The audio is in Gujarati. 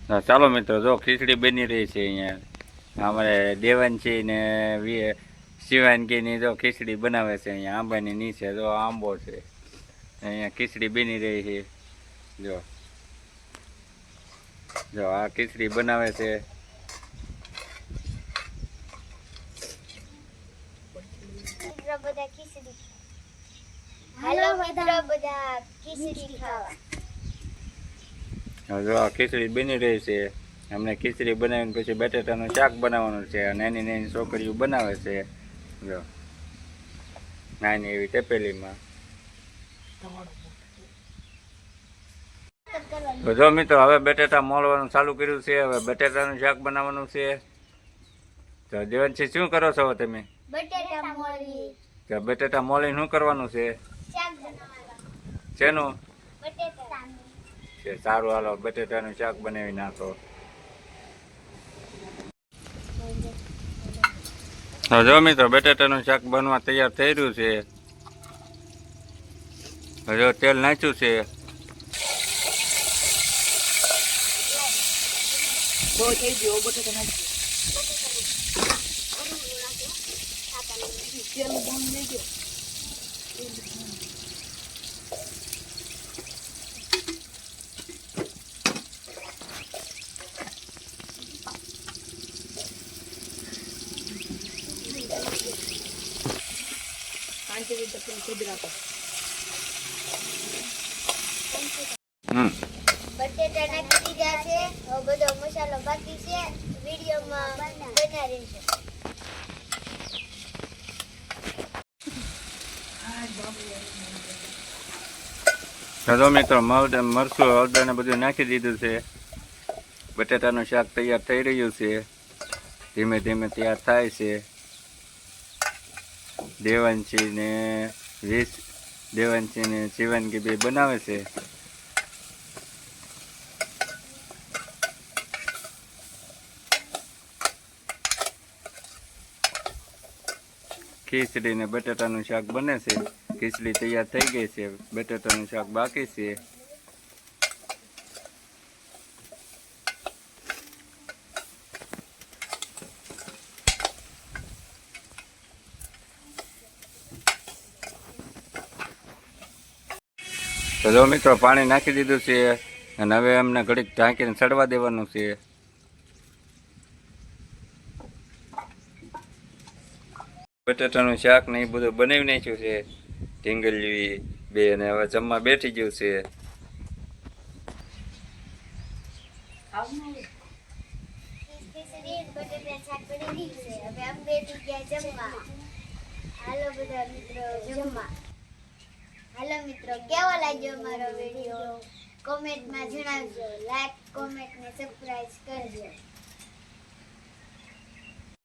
ચાલો મિત્રો, જો ખીચડી બની રહી છે અહીંયા. અમારે દેવાંશી ને શિવાનગીની જો ખીચડી બનાવે છે અહીંયા આંબાની નીચે. જો આંબો છે અહીંયા, ખીચડી બની રહી છે. જો જો આ ખીચડી બનાવે છે. જો આ ખીચડી બની રહી છે. અમને ખીચડી બનાવીને પછી બટેટાનું શાક બનાવવાનું છે. નાની નાની છોકરીઓ બનાવે છે. જો નાની એવી તપેલીમાં. તો જો મિત્રો, હવે બટેટા મોળવાનું ચાલુ કર્યું છે. હવે બટેટાનું શાક બનાવવાનું છે. તો દેવાંશી, શું કરો છો તમે? બટેટા મોળીને શું કરવાનું છે? શેનું? સારું, હાલો બટેટાનું શાક બનાવી નાખો. જો મિત્રો, બટેટાનું શાક બનવા તૈયાર થઈ રહ્યું છે. જો તેલ નાખ્યું છે. બટેટા નાખી દીધા છે. હવે બધો મસાલો બાકી છે. વિડીયોમાં બના રહેશે. જો મિત્રો, મરચું હળદર ને બધું નાખી દીધું છે. બટેટાનું શાક તૈયાર થઈ રહ્યું છે. ધીમે ધીમે તૈયાર થાય છે. દેવાંશી ને શિવાનગી બે બનાવે છે. ખીચડી ને બટેટાનું શાક બને છે. ખીચડી તૈયાર થઈ ગઈ છે. બટેટાનું શાક બાકી છે. તો જો મિત્રો, પાણી નાખી દીધું છે અને હવે અમને ઘડીક ઢાંકીને ચડવા દેવાનું છે. બટેટાનું શાક ને એ બધું બનાવી નાખ્યું છે. ઢીંગલી બે ને હવે જમવા બેઠી ગયું છે. હાલો મિત્રો, કેવો લાગ્યો મારો વિડીયો? કોમેન્ટમાં જણાવજો. લાઈક, કોમેન્ટ ને સબસ્ક્રાઇબ કરજો.